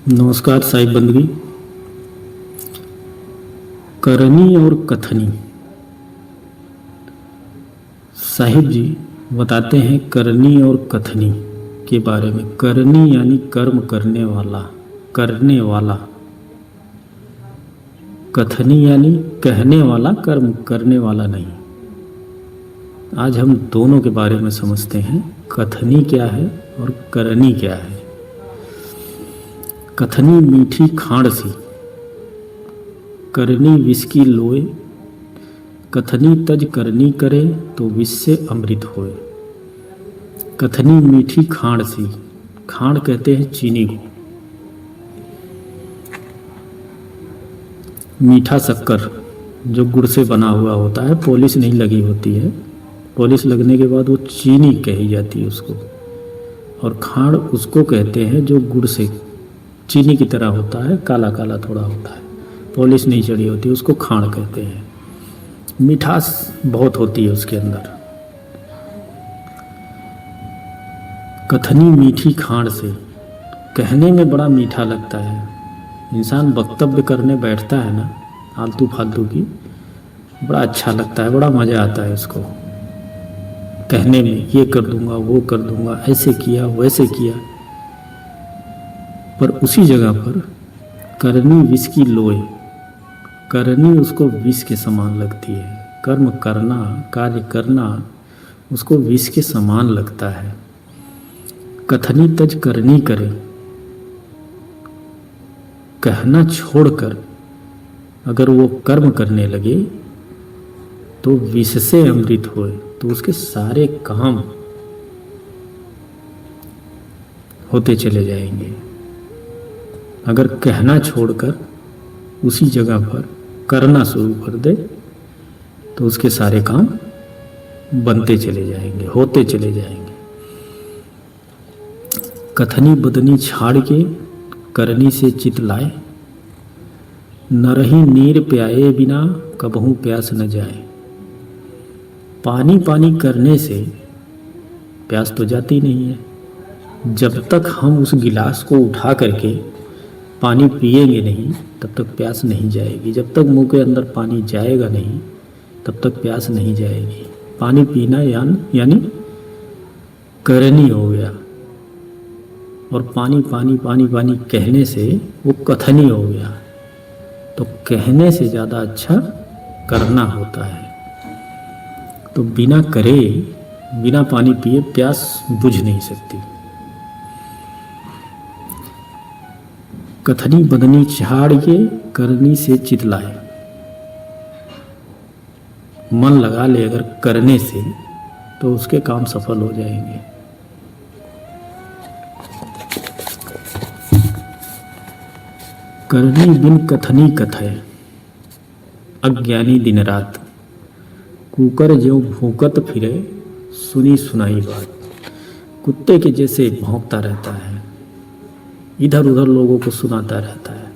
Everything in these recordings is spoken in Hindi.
नमस्कार साहिब बंदगी। करनी और कथनी। साहिब जी बताते हैं करनी और कथनी के बारे में। करनी यानी कर्म करने वाला, करने वाला। कथनी यानी कहने वाला, कर्म करने वाला नहीं। आज हम दोनों के बारे में समझते हैं, कथनी क्या है और करनी क्या है। कथनी मीठी खांड सी, करनी विष की लोए। कथनी तज करनी करे तो विष से अमृत होए। कथनी मीठी खांड सी, खांड कहते हैं चीनी को। मीठा शक्कर जो गुड़ से बना हुआ होता है, पॉलिश नहीं लगी होती है। पॉलिश लगने के बाद वो चीनी कही जाती है उसको। और खांड उसको कहते हैं जो गुड़ से चीनी की तरह होता है, काला काला थोड़ा होता है, पॉलिश नहीं चढ़ी होती, उसको खांड कहते हैं। मिठास बहुत होती है उसके अंदर। कथनी मीठी खांड से, कहने में बड़ा मीठा लगता है। इंसान वक्तव्य करने बैठता है ना आलतू फालतू की, बड़ा अच्छा लगता है, बड़ा मज़ा आता है उसको कहने में। ये कर दूंगा, वो कर दूंगा, ऐसे किया वैसे किया। पर उसी जगह पर करनी विष की लोए, करनी उसको विष के समान लगती है। कर्म करना, कार्य करना उसको विष के समान लगता है। कथनी तज करनी करे, कहना छोड़कर अगर वो कर्म करने लगे तो विष से अमृत होए, तो उसके सारे काम होते चले जाएंगे। अगर कहना छोड़कर उसी जगह पर करना शुरू कर दे तो उसके सारे काम बनते चले जाएंगे, होते चले जाएंगे। कथनी बदनी छाड़ के करनी से चित लाए। न रही नीर प्याए बिना कबहू प्यास न जाए। पानी पानी करने से प्यास तो जाती नहीं है। जब तक हम उस गिलास को उठा करके पानी पिएंगे नहीं तब तक प्यास नहीं जाएगी। जब तक मुंह के अंदर पानी जाएगा नहीं तब तक प्यास नहीं जाएगी। पानी पीना यानी करनी हो गया। और पानी पानी पानी पानी कहने से वो कथनी हो गया। तो कहने से ज़्यादा अच्छा करना होता है। तो बिना करे, बिना पानी पिए प्यास बुझ नहीं सकती। कथनी बदनी छाड़ के करनी से चितलाए। मन लगा ले अगर करने से तो उसके काम सफल हो जाएंगे। करनी बिन कथनी कथय, अज्ञानी दिन रात। कुकर ज्यों भूकत फिरे, सुनी सुनाई बात। कुत्ते के जैसे भौंकता रहता है, इधर उधर लोगों को सुनाता रहता है।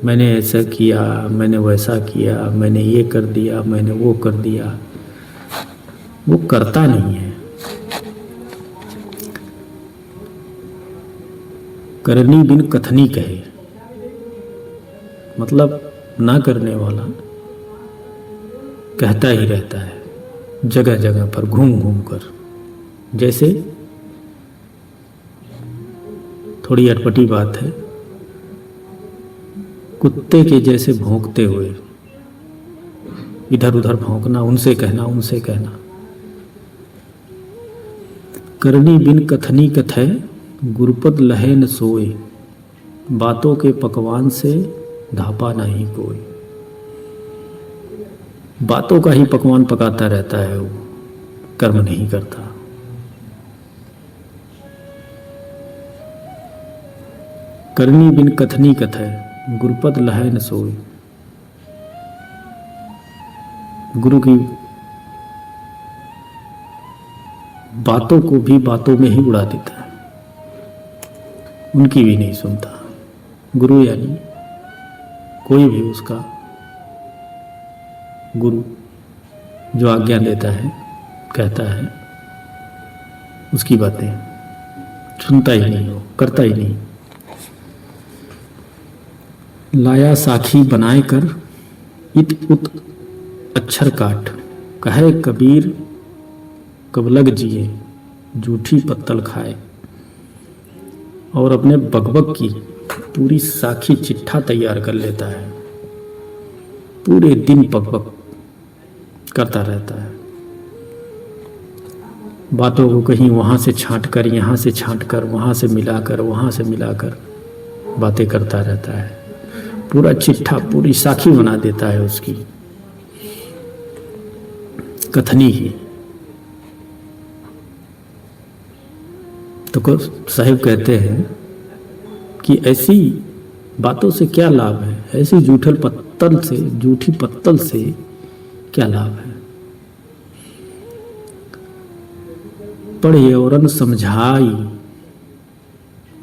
मैंने ऐसा किया, मैंने वैसा किया, मैंने ये कर दिया, मैंने वो कर दिया। वो करता नहीं है। करनी बिन कथनी कहे, मतलब ना करने वाला कहता ही रहता है जगह जगह पर घूम घूम कर। जैसे थोड़ी अटपटी बात है, कुत्ते के जैसे भौंकते हुए इधर उधर भौंकना, उनसे कहना उनसे कहना। करनी बिन कथनी कथय, गुरपद लहे न सोए। बातों के पकवान से धापा नहीं कोई। बातों का ही पकवान पकाता रहता है वो, कर्म नहीं करता। करनी बिन कथनी कथय, गुरपद लहै न सोए। गुरु की बातों को भी बातों में ही उड़ा देता है, उनकी भी नहीं सुनता। गुरु यानी कोई भी उसका गुरु जो आज्ञा देता है, कहता है, उसकी बातें सुनता ही नहीं, हो करता ही नहीं। लाया साखी बनाए कर इत उत अक्षर काट, कहे कबीर कब लग जिए जूठी पत्तल खाए। और अपने बकबक की पूरी साखी चिट्ठा तैयार कर लेता है, पूरे दिन बकबक करता रहता है, बातों को कहीं वहाँ से छांट कर, यहाँ से छांट कर, वहाँ से मिलाकर, वहाँ से मिलाकर बातें करता रहता है। पूरा चिट्ठा, पूरी साखी बना देता है उसकी कथनी ही। तो साहिब कहते हैं कि ऐसी बातों से क्या लाभ है, ऐसी जूठी पत्तल से क्या लाभ है। पढ़े औरन समझाई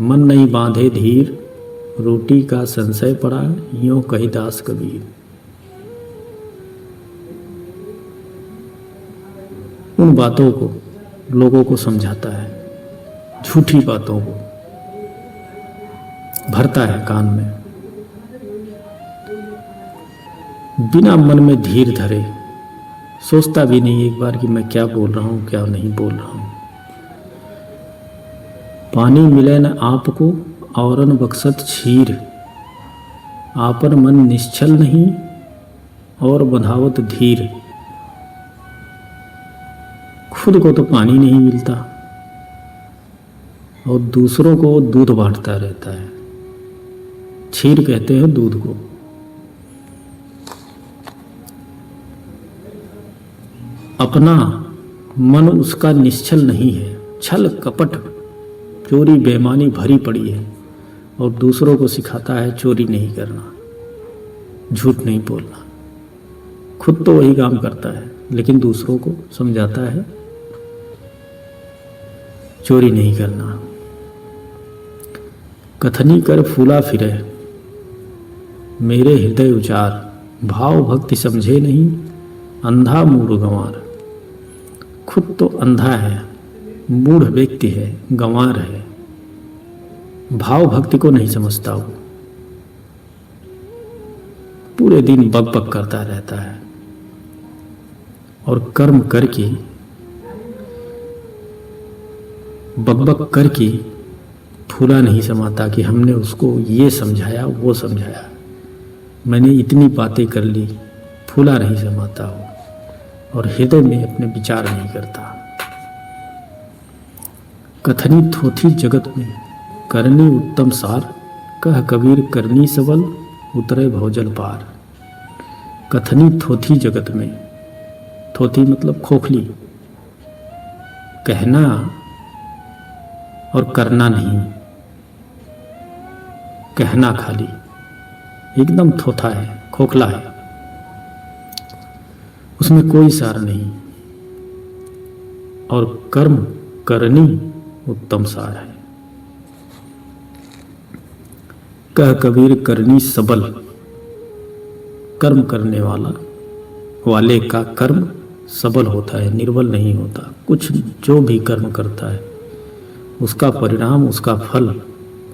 मन नहीं बांधे धीर, रोटी का संशय पड़ा यूं कही दास कबीर। उन बातों को लोगों को समझाता है, झूठी बातों को भरता है कान में, बिना मन में धीर धरे, सोचता भी नहीं एक बार कि मैं क्या बोल रहा हूं क्या नहीं बोल रहा हूं। पानी मिले न आपको औरन बक्सत छीर, आपन मन निश्चल नहीं और बंधावत धीर। खुद को तो पानी नहीं मिलता और दूसरों को दूध बांटता रहता है। छीर कहते हैं दूध को। अपना मन उसका निश्चल नहीं है, छल कपट चोरी बेईमानी भरी पड़ी है, और दूसरों को सिखाता है चोरी नहीं करना, झूठ नहीं बोलना। खुद तो वही काम करता है लेकिन दूसरों को समझाता है चोरी नहीं करना। कथनी कर फूला फिरे मेरे हृदय उचार, भाव भक्ति समझे नहीं अंधा मूढ़ गंवार। खुद तो अंधा है, मूढ़ व्यक्ति है, गंवार है, भाव भक्ति को नहीं समझता। वो पूरे दिन बक बक करता रहता है और कर्म करके बकबक करके फूला नहीं समाता कि हमने उसको ये समझाया वो समझाया, मैंने इतनी बातें कर ली। फूला नहीं समाता हो और हृदय में अपने विचार नहीं करता। कथनी थोथी जगत में करनी उत्तम सार, कह कबीर करनी सबल उतरे भवजल पार। कथनी थोथी जगत में, थोथी मतलब खोखली, कहना और करना नहीं, कहना खाली, एकदम थोथा है, खोखला है, उसमें कोई सार नहीं। और कर्म करनी उत्तम सार है। कह कबीर करनी सबल, कर्म करने वाले का कर्म सबल होता है, निर्बल नहीं होता। कुछ जो भी कर्म करता है उसका परिणाम, उसका फल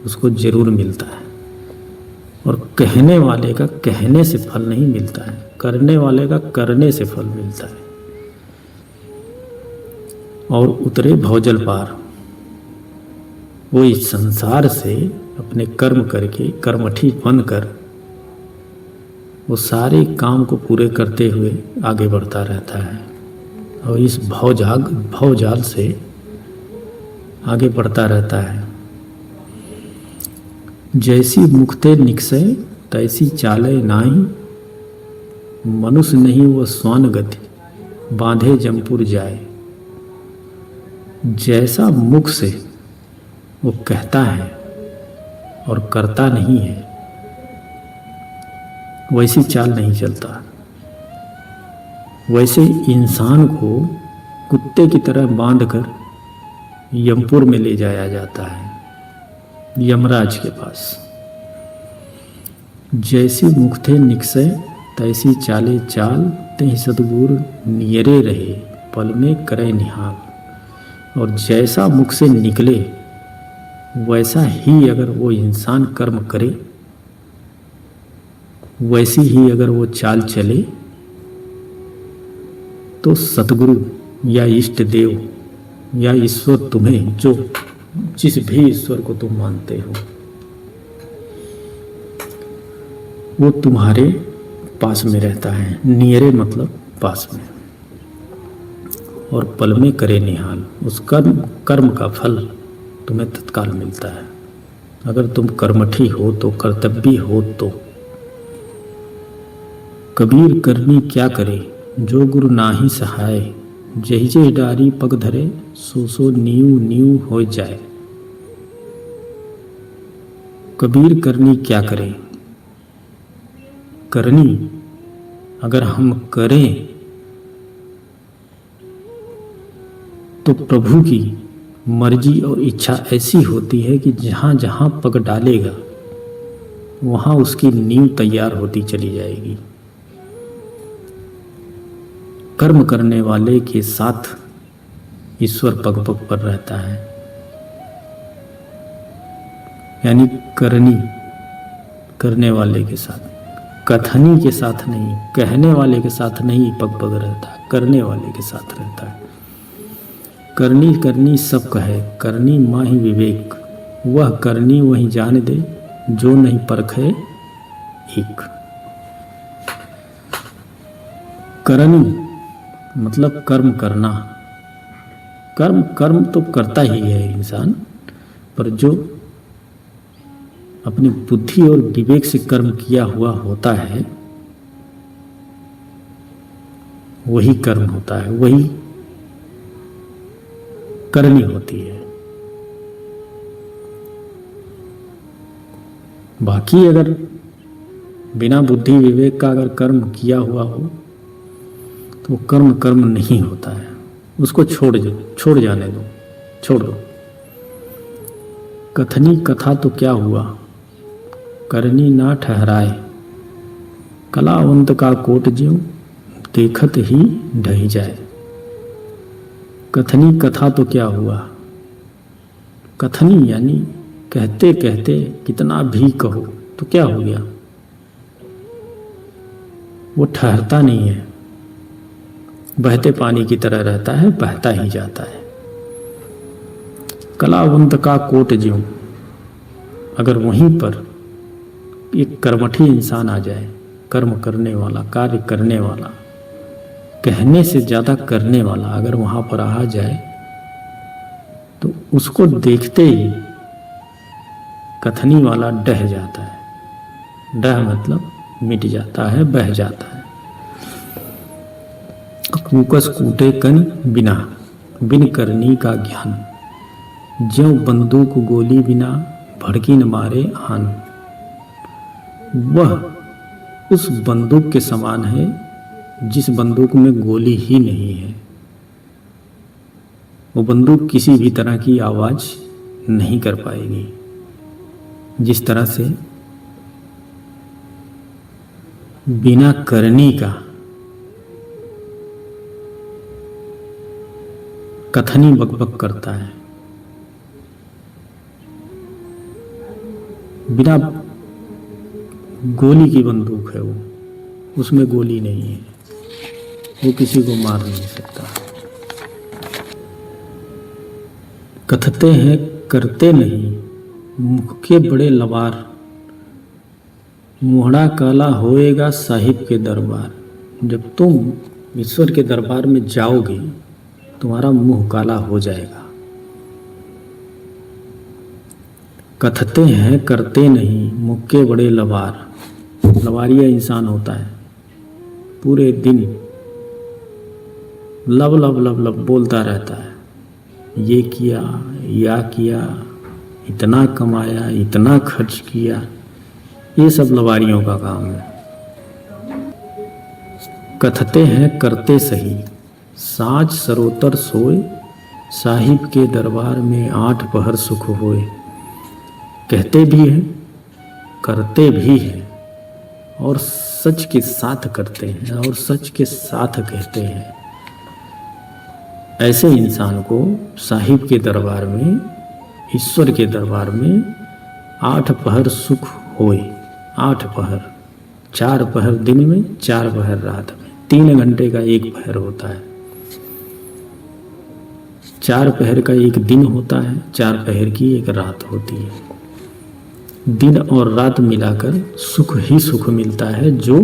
उसको जरूर मिलता है। और कहने वाले का कहने से फल नहीं मिलता है, करने वाले का करने से फल मिलता है। और उतरे भवजल पार, वो इस संसार से अपने कर्म करके कर्मठी बनकर वो सारे काम को पूरे करते हुए आगे बढ़ता रहता है और इस भवजाल से आगे बढ़ता रहता है। जैसी मुक्ते निकसे तैसी चाले नाही, मनुष्य नहीं वह स्वान गति बांधे जमपुर जाए। जैसा मुख से वो कहता है और करता नहीं है, वैसी चाल नहीं चलता। वैसे इंसान को कुत्ते की तरह बांधकर यमपुर में ले जाया जाता है, यमराज के पास। जैसी मुक्ते निकसे तैसी चाले चाल, तही सतगुर नियरे रहे पल में करे निहाल। और जैसा मुख से निकले वैसा ही अगर वो इंसान कर्म करे वैसी ही अगर वो चाल चले तो सतगुरु या इष्ट देव या ईश्वर तुम्हें, जो जिस भी ईश्वर को तुम मानते हो, वो तुम्हारे पास में रहता है। नियरे मतलब पास में, और पल में करे निहाल। उस कर्म का फल तुम्हें तत्काल मिलता है। अगर तुम कर्मठी हो तो, कर्तव्य हो तो। कबीर करनी क्या करे, जो गुरु नाही सहाय। जही जही डारी पग धरे, सो सो नीव नीव हो जाए। कबीर करनी क्या करे, करनी अगर हम करें तो प्रभु की मर्जी और इच्छा ऐसी होती है कि जहाँ जहाँ पग डालेगा वहाँ उसकी नींव तैयार होती चली जाएगी। कर्म करने वाले के साथ ईश्वर पग पग पर रहता है, यानी करने वाले के साथ, कथनी के साथ नहीं, कहने वाले के साथ नहीं पग पग रहता है, करने वाले के साथ रहता है। करनी करनी सब कहे, करनी माही विवेक। वह करनी वही जान दे, जो नहीं परखे एक। करनी मतलब कर्म करना। कर्म तो करता ही है इंसान, पर जो अपनी बुद्धि और विवेक से कर्म किया हुआ होता है वही कर्म होता है, वही करनी होती है। बाकी अगर बिना बुद्धि विवेक का अगर कर्म किया हुआ हो तो वो कर्म नहीं होता है। उसको छोड़ जाने दो, छोड़ दो। कथनी कथा तो क्या हुआ, करनी ना ठहराए। कलावंत का कोट ज्यों देखत ही ढह जाए। कथनी कथा तो क्या हुआ, कथनी यानी कहते कहते कितना भी कहो तो क्या हो गया, वो ठहरता नहीं है, बहते पानी की तरह रहता है, बहता ही जाता है। कलावंत का कोट ज्यों, अगर वहीं पर एक कर्मठी इंसान आ जाए, कर्म करने वाला, कार्य करने वाला, कहने से ज़्यादा करने वाला अगर वहाँ पर आ जाए तो उसको देखते ही कथनी वाला डह जाता है। डह मतलब मिट जाता है, बह जाता है। कूकस कूटे कन बिना, बिन करनी का ज्ञान। ज्यों बंदूक गोली बिना, भड़की न मारे आन। वह उस बंदूक के समान है जिस बंदूक में गोली ही नहीं है। वो बंदूक किसी भी तरह की आवाज नहीं कर पाएगी। जिस तरह से बिना करनी का कथनी बकबक करता है, बिना गोली की बंदूक है वो, उसमें गोली नहीं है, वो किसी को मार नहीं सकता। कथते हैं करते नहीं, मुख के बड़े लबार। मुहड़ा काला होएगा साहिब के दरबार। जब तुम ईश्वर के दरबार में जाओगे तुम्हारा मुंह काला हो जाएगा। कथते हैं करते नहीं, मुख के बड़े लबार। लबारिया इंसान होता है, पूरे दिन लब लब लब लब बोलता रहता है, ये किया या किया, इतना कमाया, इतना खर्च किया। ये सब लबारियों का काम है। कथते हैं करते सही, साँझ सरोतर सोए। साहिब के दरबार में 8 पहर सुख होए। कहते भी हैं, करते भी हैं, और सच के साथ करते हैं और सच के साथ कहते हैं। ऐसे इंसान को साहिब के दरबार में, ईश्वर के दरबार में 8 पहर सुख होए। 8 पहर 4 पहर दिन में, 4 पहर रात में, 3 घंटे का एक पहर होता है। 4 पहर का एक दिन होता है, 4 पहर की एक रात होती है। दिन और रात मिलाकर सुख ही सुख मिलता है। जो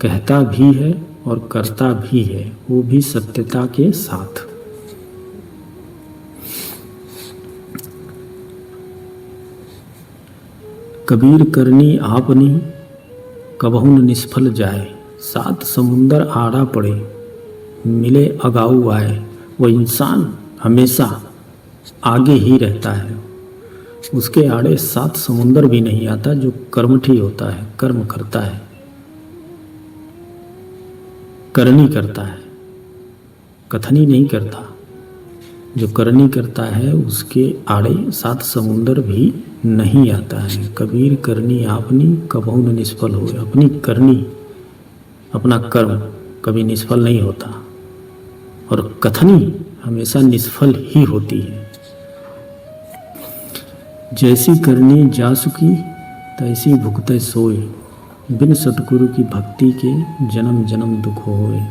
कहता भी है और करता भी है, वो भी सत्यता के साथ। कबीर करनी आपनी कबहू न निष्फल जाए। 7 समुंदर आड़ा पड़े मिले अगाऊ आए। वो इंसान हमेशा आगे ही रहता है, उसके आड़े 7 समुंदर भी नहीं आता। जो कर्मठी होता है, कर्म करता है, करनी करता है, कथनी नहीं करता। जो करनी करता है उसके आड़े 7 समुंदर भी नहीं आता है। कबीर करनी आपनी कबहू न निष्फल हो। अपनी करनी, अपना कर्म कभी निष्फल नहीं होता, और कथनी हमेशा निष्फल ही होती है। जैसी करनी जासुकी तैसी भुगते सोए। बिन सतगुरु की भक्ति के जन्म जन्म दुख होए।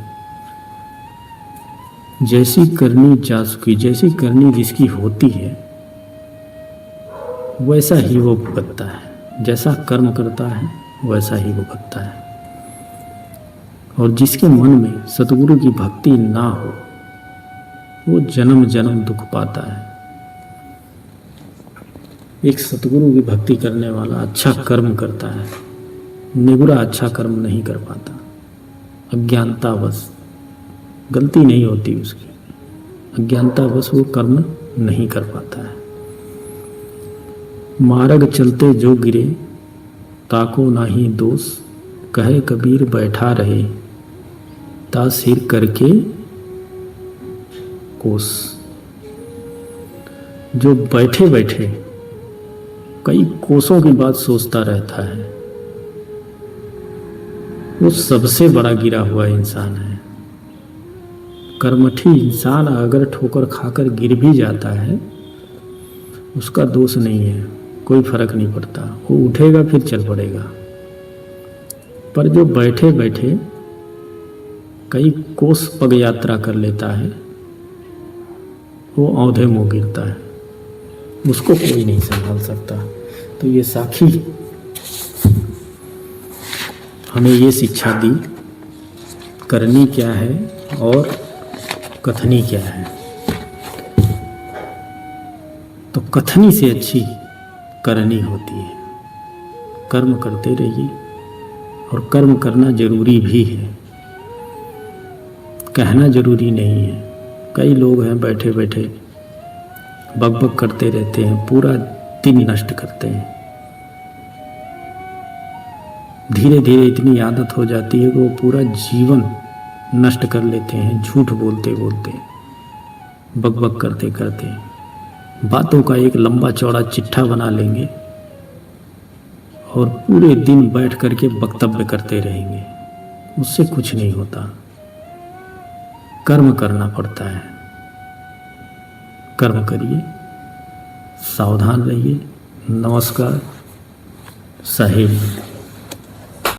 जैसी करनी जासुकी, जैसी करनी जिसकी होती है वैसा ही वो भुगतता है। जैसा कर्म करता है वैसा ही भुगतता है। और जिसके मन में सतगुरु की भक्ति ना हो, वो जन्म जन्म दुख पाता है। एक सतगुरु की भक्ति करने वाला अच्छा कर्म करता है, निगुरा अच्छा कर्म नहीं कर पाता। अज्ञानतावश, गलती नहीं होती उसकी, अज्ञानतावश वो कर्म नहीं कर पाता है। मार्ग चलते जो गिरे ताको नाही दोष। कहे कबीर बैठा रहे ता सिर करके कोस। जो बैठे बैठे कई कोसों की बात सोचता रहता है, वो सबसे बड़ा गिरा हुआ इंसान है। कर्मठी इंसान अगर ठोकर खाकर गिर भी जाता है, उसका दोष नहीं है, कोई फर्क नहीं पड़ता, वो उठेगा फिर चल पड़ेगा। पर जो बैठे बैठे कई कोस पग यात्रा कर लेता है, वो औंधे मुंह गिरता है, उसको कोई नहीं संभाल सकता। तो ये साखी हमें ये शिक्षा दी, करनी क्या है और कथनी क्या है। तो कथनी से अच्छी करनी होती है। कर्म करते रहिए, और कर्म करना जरूरी भी है, कहना जरूरी नहीं है। कई लोग हैं बैठे बैठे बकबक करते रहते हैं, पूरा दिन नष्ट करते हैं। धीरे धीरे इतनी आदत हो जाती है कि वो पूरा जीवन नष्ट कर लेते हैं, झूठ बोलते बोलते, बकबक करते करते। बातों का एक लंबा चौड़ा चिट्ठा बना लेंगे और पूरे दिन बैठ करके वक्तव्य करते रहेंगे, उससे कुछ नहीं होता। कर्म करना पड़ता है, कर्म करिए, सावधान रहिए। नमस्कार। साहिब।